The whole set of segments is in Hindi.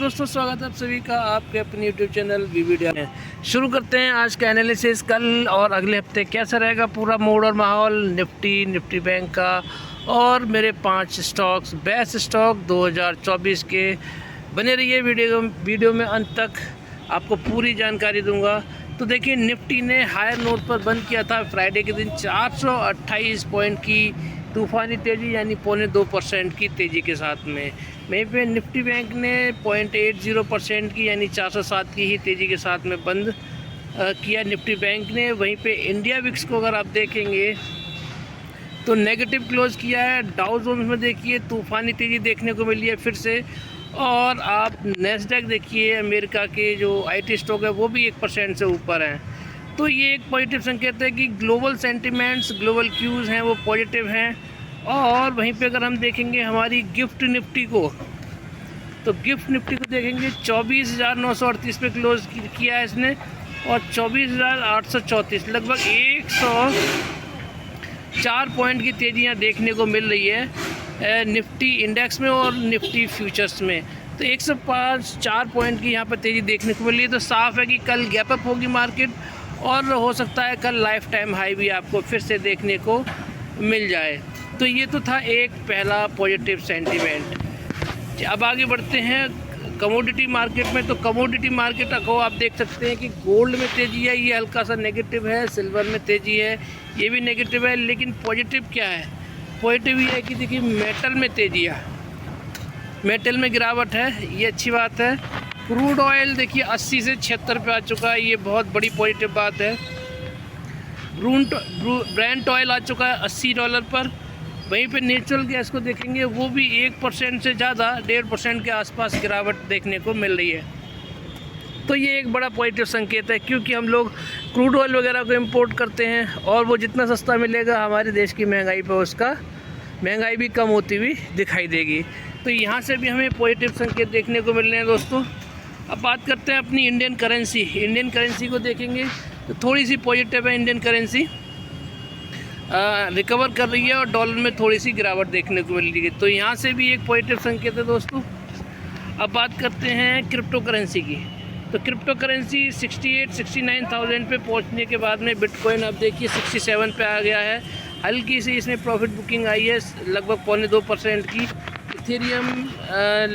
दोस्तों स्वागत है आप सभी का आपके अपने यूट्यूब चैनल वीडियो में। शुरू करते हैं आज का एनालिसिस। कल और अगले हफ्ते कैसा रहेगा पूरा मूड और माहौल निफ्टी बैंक का और मेरे 5 स्टॉक्स बेस्ट स्टॉक 2024 के। बने रहिए वीडियो में अंत तक, आपको पूरी जानकारी दूंगा। तो देखिए, निफ्टी ने हायर नोट पर बंद किया था फ्राइडे के दिन 428 पॉइंट की तूफ़ानी तेज़ी यानी 0.2% की तेज़ी के साथ में। वहीं पे निफ्टी बैंक ने 0.80% की यानी 407 की ही तेज़ी के साथ में बंद किया निफ्टी बैंक ने। वहीं पे इंडिया विक्स को अगर आप देखेंगे तो नेगेटिव क्लोज़ किया है। डाउ जोन्स में देखिए तूफ़ानी तेज़ी देखने को मिली है फिर से। और आप नैस्डैक देखिए, अमेरिका के जो IT स्टॉक है वो भी 1% से ऊपर हैं। तो ये एक पॉजिटिव संकेत है कि ग्लोबल सेंटिमेंट्स, ग्लोबल क्यूज़ हैं वो पॉजिटिव हैं। और वहीं पे अगर हम देखेंगे हमारी गिफ्ट निफ्टी को, तो गिफ्ट निफ्टी को देखेंगे 24,938 पे क्लोज़ किया है इसने और 24,834, लगभग 104 पॉइंट की तेज़ियाँ देखने को मिल रही है निफ्टी इंडेक्स में और निफ्टी फ्यूचर्स में। तो 104 पॉइंट की यहाँ पर तेज़ी देखने को मिल रही है। तो साफ़ है कि कल गैप अप होगी मार्केट और हो सकता है कल लाइफ टाइम हाई भी आपको फिर से देखने को मिल जाए। तो ये तो था एक पहला पॉजिटिव सेंटीमेंट। अब आगे बढ़ते हैं कमोडिटी मार्केट में। तो कमोडिटी मार्केट को आप देख सकते हैं कि गोल्ड में तेज़ी है, ये हल्का सा नेगेटिव है। सिल्वर में तेज़ी है, ये भी नेगेटिव है। लेकिन पॉजिटिव क्या है? पॉजिटिव ये है कि देखिए मेटल में तेज़ी है, मेटल में गिरावट है, ये अच्छी बात है। क्रूड ऑयल देखिए 80 से 76 पे आ चुका है, ये बहुत बड़ी पॉजिटिव बात है। ब्रेंट ऑयल आ चुका है $80 पर। वहीं पे नेचुरल गैस को देखेंगे वो भी 1% से ज़्यादा 1.5% के आसपास गिरावट देखने को मिल रही है। तो ये एक बड़ा पॉजिटिव संकेत है, क्योंकि हम लोग क्रूड ऑयल वगैरह को इंपोर्ट करते हैं और वो जितना सस्ता मिलेगा हमारे देश की महंगाई पर उसका महंगाई भी कम होती हुई दिखाई देगी। तो यहाँ से भी हमें पॉजिटिव संकेत देखने को मिल रहे हैं दोस्तों। अब बात करते हैं अपनी इंडियन करेंसी। इंडियन करेंसी को देखेंगे तो थोड़ी सी पॉजिटिव है। इंडियन करेंसी रिकवर कर रही है और डॉलर में थोड़ी सी गिरावट देखने को मिल रही है। तो यहाँ से भी एक पॉजिटिव संकेत है दोस्तों। अब बात करते हैं क्रिप्टो करेंसी की। तो क्रिप्टो करेंसी 68-69,000 पे पहुँचने के बाद में बिटकॉइन अब देखिए 67 पे आ गया है। हल्की सी इसमें प्रॉफिट बुकिंग आई है, लगभग 0.2% की। इथेरियम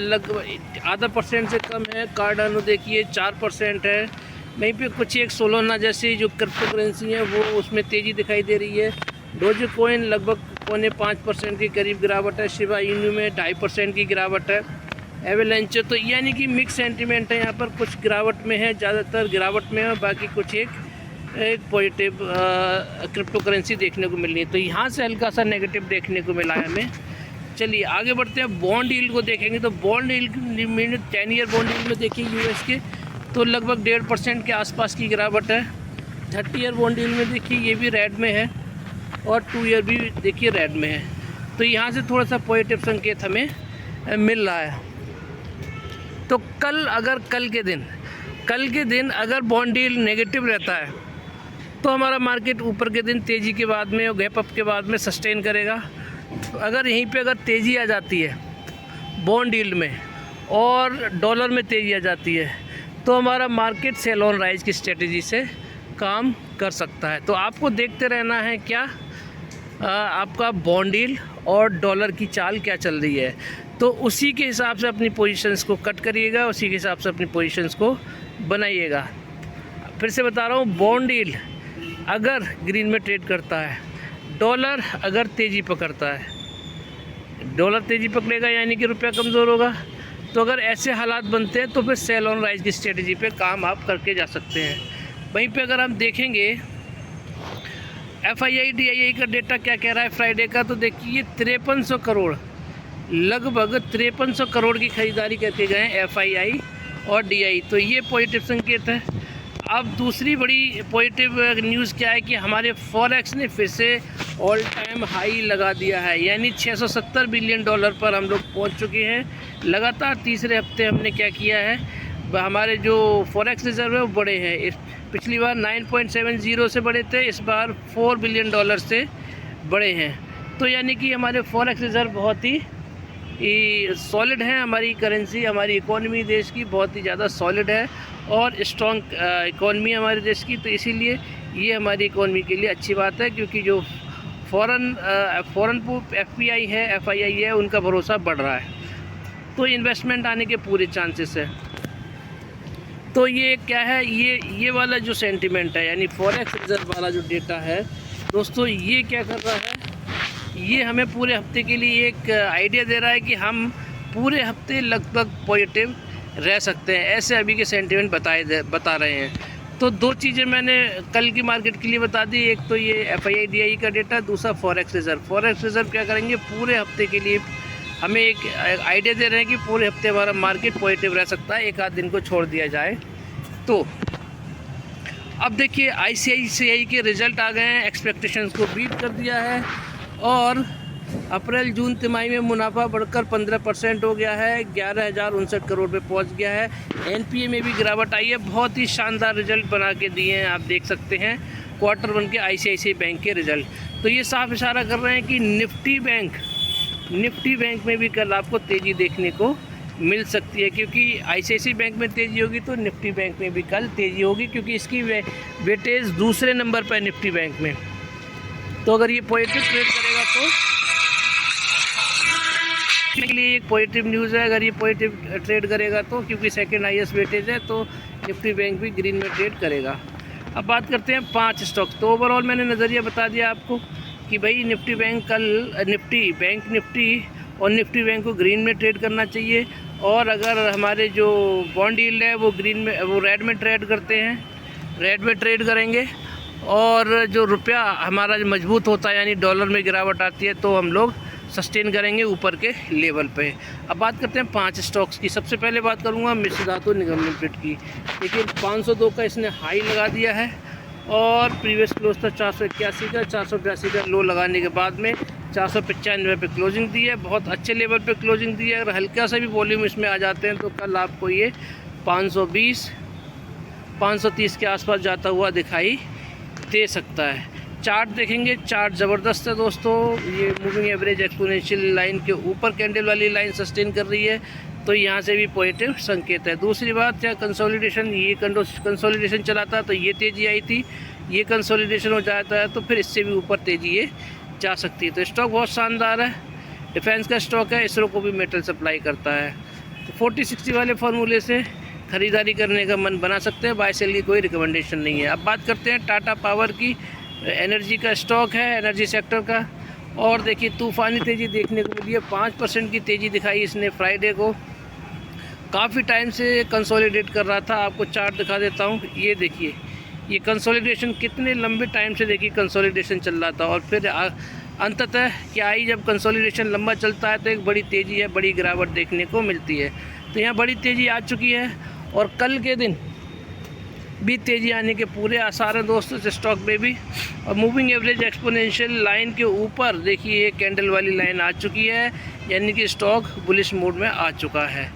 लगभग ½ % से कम है। कार्डानो देखिए 4% है। वहीं पे कुछ एक सोलोना जैसी जो क्रिप्टो करेंसी है वो उसमें तेज़ी दिखाई दे रही है। डोजकॉइन लगभग 0.5% की करीब गिरावट है। शिबा इनू में 2.5% की गिरावट है। एवेलेंच तो यानी कि मिक्स सेंटीमेंट है, यहाँ पर कुछ गिरावट में है, ज़्यादातर गिरावट में है, बाकी कुछ एक पॉजिटिव क्रिप्टो करेंसी देखने को मिल रही है। तो यहाँ से हल्का सा नेगेटिव देखने को मिला है हमें। चलिए आगे बढ़ते हैं। बॉन्ड यील्ड को देखेंगे तो बॉन्ड यील्ड में 10 ईयर बॉन्ड यील्ड में देखिए US के तो लगभग 1.5% के आसपास की गिरावट है। 30 ईयर बॉन्ड यील्ड में देखिए ये भी रेड में है और 2 ईयर भी देखिए रेड में है। तो यहाँ से थोड़ा सा पॉजिटिव संकेत हमें मिल रहा है। तो कल के दिन अगर बॉन्ड यील्ड नेगेटिव रहता है तो हमारा मार्केट ऊपर के दिन तेज़ी के बाद में और गैप अप के बाद में सस्टेन करेगा। अगर यहीं पे अगर तेज़ी आ जाती है बॉन्ड यील्ड में और डॉलर में तेज़ी आ जाती है तो हमारा मार्केट सेल ऑन राइज की स्ट्रेटजी से काम कर सकता है। तो आपको देखते रहना है क्या आपका बॉन्ड यील्ड और डॉलर की चाल क्या चल रही है। तो उसी के हिसाब से अपनी पोजीशंस को कट करिएगा, उसी के हिसाब से अपनी पोजीशंस को बनाइएगा। फिर से बता रहा हूँ, बॉन्ड यील्ड अगर ग्रीन में ट्रेड करता है, डॉलर अगर तेज़ी पकड़ता है, डॉलर तेज़ी पकड़ेगा यानी कि रुपया कमज़ोर होगा। तो अगर ऐसे हालात बनते हैं तो फिर सेल ऑन राइज की स्ट्रेटजी पे काम आप करके जा सकते हैं। वहीं पे अगर हम देखेंगे FII DII का डेटा क्या कह रहा है फ्राइडे का, तो देखिए 5300 करोड़, लगभग 5300 करोड़ की ख़रीदारी करके गए हैं FII और DI। तो ये पॉजिटिव संकेत है। अब दूसरी बड़ी पॉजिटिव न्यूज़ क्या है कि हमारे फॉरेक्स ने फिर से ऑल टाइम हाई लगा दिया है, यानी $670 बिलियन पर हम लोग पहुंच चुके हैं। लगातार तीसरे हफ्ते हमने क्या किया है, हमारे जो फॉरेक्स रिजर्व है वो बढ़े हैं। पिछली बार 9.70 से बढ़े थे, इस बार $4 बिलियन से बढ़े हैं। तो यानी कि हमारे फॉरेक्स रिजर्व बहुत ही सॉलिड है हमारी करेंसी, हमारी इकोनॉमी देश की बहुत ही ज़्यादा सॉलिड है और स्ट्रॉन्ग इकोनॉमी हमारे देश की। तो इसीलिए ये हमारी इकोनॉमी के लिए अच्छी बात है, क्योंकि जो फ़ॉरेन FPI है, FII है, उनका भरोसा बढ़ रहा है, तो इन्वेस्टमेंट आने के पूरे चांसेस है। तो ये क्या है, ये वाला जो सेंटिमेंट है, यानी फॉरेक्स रिजर्व वाला जो डेटा है दोस्तों, ये क्या कर रहा है, ये हमें पूरे हफ्ते के लिए एक आइडिया दे रहा है कि हम पूरे हफ्ते लगभग पॉजिटिव रह सकते हैं। ऐसे अभी के सेंटिमेंट बता रहे हैं। तो दो चीज़ें मैंने कल की मार्केट के लिए बता दी, एक तो ये FII DI का डेटा, दूसरा फॉरेक्स रिजर्व क्या करेंगे पूरे हफ्ते के लिए हमें एक आइडिया दे रहे हैं कि पूरे हफ्ते हमारा मार्केट पॉजिटिव रह सकता है, एक आध दिन को छोड़ दिया जाए तो। अब देखिए ICICI के रिज़ल्ट आ गए हैं, एक्सपेक्टेशंस को बीट कर दिया है और अप्रैल जून तिमाही में मुनाफा बढ़कर 15% हो गया है, 11,059 करोड़ पे पहुंच गया है। NPA में भी गिरावट आई है, बहुत ही शानदार रिजल्ट बना के दिए हैं, आप देख सकते हैं Q1 के ICICI बैंक के रिज़ल्ट। तो ये साफ इशारा कर रहे हैं कि निफ्टी बैंक में भी कल आपको तेज़ी देखने को मिल सकती है, क्योंकि ICICI बैंक में तेज़ी होगी तो निफ्टी बैंक में भी कल तेज़ी होगी, क्योंकि इसकी वेटेज दूसरे नंबर पर निफ्टी बैंक में। तो अगर ये पॉजिटिव ट्रेड करेगा तो के लिए एक पॉजिटिव न्यूज़ है, अगर ये पॉजिटिव ट्रेड करेगा तो, क्योंकि सेकंड हाईएस्ट वेटेज है, तो निफ्टी बैंक भी ग्रीन में ट्रेड करेगा। अब बात करते हैं 5 स्टॉक। तो ओवरऑल मैंने नज़रिया बता दिया आपको कि भाई निफ्टी बैंक कल निफ्टी और निफ्टी बैंक को ग्रीन में ट्रेड करना चाहिए, और अगर हमारे जो बॉन्ड यील्ड है वो रेड में ट्रेड करते हैं, रेड में ट्रेड करेंगे, और जो रुपया हमारा मजबूत होता है यानी डॉलर में गिरावट आती है तो हम लोग सस्टेन करेंगे ऊपर के लेवल पे। अब बात करते हैं 5 स्टॉक्स की। सबसे पहले बात करूंगा मिश्र धातु निगम लिमिटेड की। देखिए 502 का इसने हाई लगा दिया है और प्रीवियस क्लोज था 481 का, 482 का लो लगाने के बाद में 495 पे क्लोजिंग दी है। बहुत अच्छे लेवल पे क्लोजिंग दी है। अगर हल्का सा भी वॉल्यूम इसमें आ जाते हैं तो कल आपको ये 520 530 के आसपास जाता हुआ दिखाई दे सकता है। चार्ट देखेंगे, चार्ट ज़बरदस्त है दोस्तों। ये मूविंग एवरेज एक्सपोनेंशियल लाइन के ऊपर कैंडल वाली लाइन सस्टेन कर रही है, तो यहाँ से भी पॉजिटिव संकेत है। दूसरी बात क्या, कंसोलिडेशन, ये कंसोलिडेशन चलाता तो ये तेज़ी आई थी, ये कंसोलिडेशन हो जाता है तो फिर इससे भी ऊपर तेज़ी ये जा सकती है। तो स्टॉक बहुत शानदार है, डिफेंस का स्टॉक है, इसरो को भी मेटल सप्लाई करता है। तो 40-60 वाले फार्मूले से ख़रीदारी करने का मन बना सकते हैं, बाय सेल की कोई रिकमेंडेशन नहीं है। अब बात करते हैं टाटा पावर की। एनर्जी का स्टॉक है, एनर्जी सेक्टर का, और देखिए तूफ़ानी तेज़ी देखने को मिली है। 5% की तेज़ी दिखाई इसने फ्राइडे को। काफ़ी टाइम से कंसोलिडेट कर रहा था, आपको चार्ट दिखा देता हूँ। ये देखिए, ये कंसोलिडेशन कितने लंबे टाइम से देखिए कंसोलिडेशन चल रहा था, और फिर अंततः क्या आई, जब कंसोलिडेशन लंबा चलता है तो एक बड़ी तेज़ी है, बड़ी गिरावट देखने को मिलती है। तो यहाँ बड़ी तेज़ी आ चुकी है और कल के दिन भी तेज़ी आने के पूरे आसार हैं दोस्तों इस स्टॉक में भी। और मूविंग एवरेज एक्सपोनेंशियल लाइन के ऊपर देखिए कैंडल वाली लाइन आ चुकी है, यानी कि स्टॉक बुलिश मोड में आ चुका है।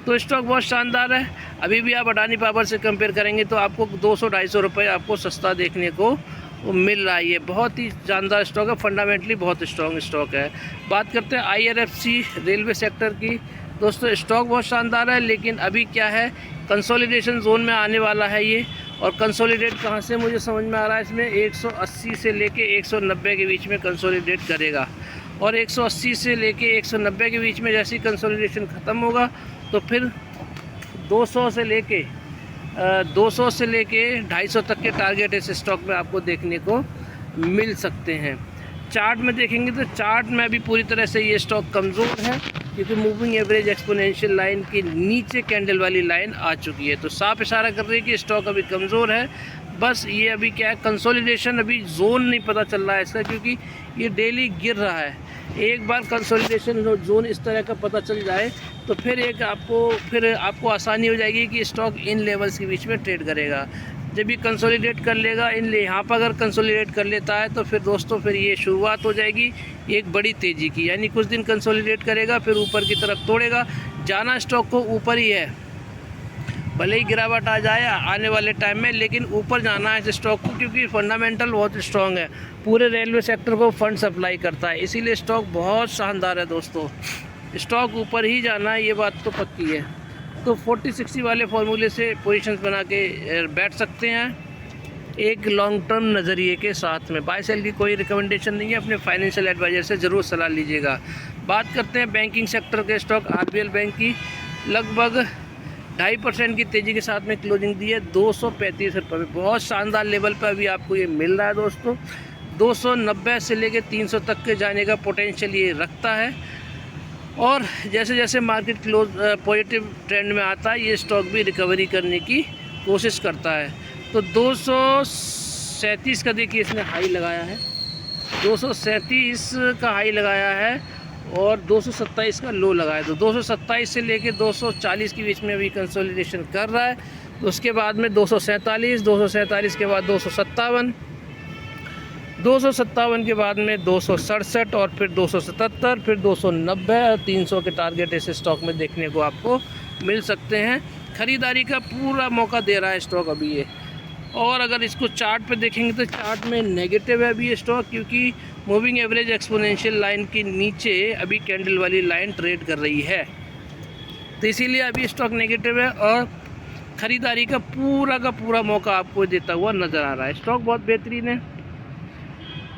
तो स्टॉक बहुत शानदार है। अभी भी आप अडानी पावर से कंपेयर करेंगे तो आपको 200-250 रुपये आपको सस्ता देखने को मिल रहा है। ये बहुत ही शानदार स्टॉक है, फंडामेंटली बहुत स्ट्रॉन्ग स्टॉक है। बात करते हैं IRFC रेलवे सेक्टर की। दोस्तों स्टॉक बहुत शानदार है, लेकिन अभी क्या है, कंसोलिडेशन जोन में आने वाला है ये। और कंसोलिडेट कहाँ से मुझे समझ में आ रहा है, इसमें 180 से लेके 190 के बीच में कंसोलिडेट करेगा, और 180 से लेके 190 के बीच में जैसे ही कंसोलिडेशन ख़त्म होगा तो फिर 200 से लेके 250 तक के टारगेट इस स्टॉक में आपको देखने को मिल सकते हैं। चार्ट में देखेंगे तो चार्ट में अभी पूरी तरह से ये स्टॉक कमज़ोर है, क्योंकि मूविंग एवरेज एक्सपोनेंशियल लाइन के नीचे कैंडल वाली लाइन आ चुकी है। तो साफ इशारा कर रही है कि स्टॉक अभी कमज़ोर है। बस ये अभी क्या है, कंसोलिडेशन अभी जोन नहीं पता चल रहा है इसका, क्योंकि ये डेली गिर रहा है। एक बार कंसोलिडेशन जोन इस तरह का पता चल जाए तो फिर आपको आसानी हो जाएगी कि स्टॉक इन लेवल्स के बीच में ट्रेड करेगा। जब ये कंसोलिडेट कर लेगा, यहाँ पर अगर कंसोलिडेट कर लेता है तो फिर दोस्तों फिर ये शुरुआत हो जाएगी एक बड़ी तेज़ी की, यानी कुछ दिन कंसोलिडेट करेगा फिर ऊपर की तरफ तोड़ेगा। जाना स्टॉक को ऊपर ही है, भले ही गिरावट आ जाए आने वाले टाइम में, लेकिन ऊपर जाना है इस स्टॉक को, क्योंकि फंडामेंटल बहुत स्ट्रॉन्ग है। पूरे रेलवे सेक्टर को फंड सप्लाई करता है, इसीलिए स्टॉक बहुत शानदार है दोस्तों। स्टॉक ऊपर ही जाना है, ये बात तो पक्की है। तो 40-60 वाले फार्मूले से पोजीशंस बना के बैठ सकते हैं एक लॉन्ग टर्म नज़रिए के साथ में। बाय सेल की कोई रिकमेंडेशन नहीं है, अपने फाइनेंशियल एडवाइज़र से ज़रूर सलाह लीजिएगा। बात करते हैं बैंकिंग सेक्टर के स्टॉक। आरबीएल बैंक की लगभग 2.5% की तेज़ी के साथ में क्लोजिंग दी है 235 रुपये में। बहुत शानदार लेवल पर अभी आपको ये मिल रहा है दोस्तों। 290 से लेकर 300 तक के जाने का पोटेंशियल ये रखता है, और जैसे जैसे मार्केट क्लोज पॉजिटिव ट्रेंड में आता है ये स्टॉक भी रिकवरी करने की कोशिश करता है। तो 237 का देखिए इसने हाई लगाया है, 237 का हाई लगाया है और 227 का लो लगाया। तो 227 से लेके 240 के बीच में अभी कंसोलिडेशन कर रहा है। तो उसके बाद में 247 के बाद 257 के बाद में 267 और फिर 277, फिर 290 और 300 के टारगेट इस स्टॉक में देखने को आपको मिल सकते हैं। ख़रीदारी का पूरा मौका दे रहा है स्टॉक अभी ये। और अगर इसको चार्ट पे देखेंगे तो चार्ट में नेगेटिव है अभी ये स्टॉक, क्योंकि मूविंग एवरेज एक्सपोनेंशियल लाइन के नीचे अभी कैंडल वाली लाइन ट्रेड कर रही है, तो इसीलिए अभी स्टॉक नेगेटिव है और ख़रीदारी का पूरा मौका आपको देता हुआ नज़र आ रहा है। स्टॉक बहुत बेहतरीन है।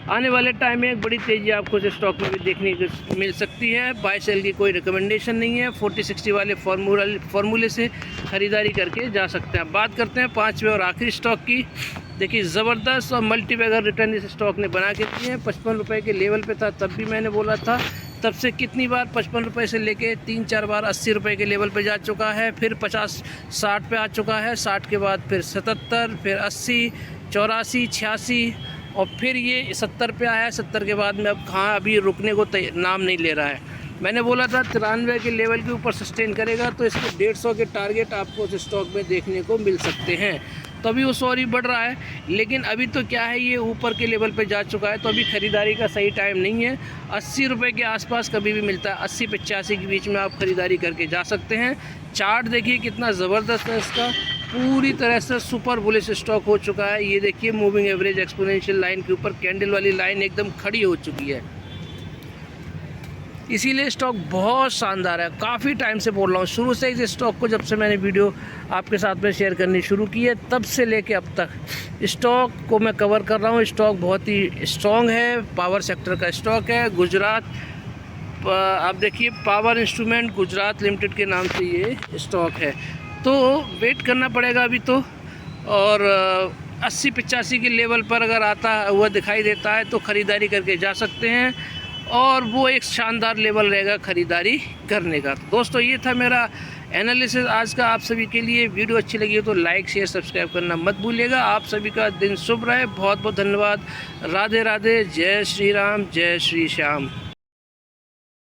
आने वाले टाइम में एक बड़ी तेज़ी आपको इस स्टॉक में भी देखने को मिल सकती है। बाय सेल की कोई रिकमेंडेशन नहीं है, 40-60 वाले फार्मूले से ख़रीदारी करके जा सकते हैं। बात करते हैं 5वें और आखिरी स्टॉक की। देखिए ज़बरदस्त और मल्टी बैगर रिटर्न इस स्टॉक ने बना के दिए हैं। 55 रुपये के लेवल पे था, तब भी मैंने बोला था। तब से कितनी बार 55 रुपये से लेके 3-4 बार 80 रुपये के लेवल पे जा चुका है, फिर 50-60 पे आ चुका है, 60 के बाद फिर 77, फिर 80, 84, 86 और फिर ये 70 पे आया। 70 के बाद में अब कहाँ अभी रुकने को नाम नहीं ले रहा है। मैंने बोला था 93 के लेवल के ऊपर सस्टेन करेगा तो इसके 150 के टारगेट आपको उस स्टॉक में देखने को मिल सकते हैं। तो अभी वो सॉरी बढ़ रहा है, लेकिन अभी तो क्या है ये ऊपर के लेवल पे जा चुका है, तो अभी ख़रीदारी का सही टाइम नहीं है। 80 रुपये के आसपास कभी भी मिलता है, 80-85 के बीच में आप ख़रीदारी करके जा सकते हैं। चार्ट देखिए कितना ज़बरदस्त है इसका, पूरी तरह से सुपर बुलिश स्टॉक हो चुका है। ये देखिए मूविंग एवरेज एक्सपोनेंशियल लाइन के ऊपर कैंडल वाली लाइन एकदम खड़ी हो चुकी है, इसीलिए स्टॉक बहुत शानदार है। काफ़ी टाइम से बोल रहा हूँ, शुरू से इस स्टॉक को, जब से मैंने वीडियो आपके साथ में शेयर करनी शुरू की है तब से लेके अब तक स्टॉक को मैं कवर कर रहा हूँ। स्टॉक बहुत ही स्ट्रॉन्ग है, पावर सेक्टर का स्टॉक है। गुजरात, आप देखिए पावर इंस्ट्रूमेंट गुजरात लिमिटेड के नाम से ये स्टॉक है। तो वेट करना पड़ेगा अभी तो, और 80-85 के लेवल पर अगर आता हुआ दिखाई देता है तो ख़रीदारी करके जा सकते हैं, और वो एक शानदार लेवल रहेगा ख़रीदारी करने का। दोस्तों ये था मेरा एनालिसिस आज का आप सभी के लिए। वीडियो अच्छी लगी हो तो लाइक शेयर सब्सक्राइब करना मत भूलिएगा। आप सभी का दिन शुभ रहे। बहुत बहुत धन्यवाद। राधे राधे। जय श्री राम, जय श्री श्याम।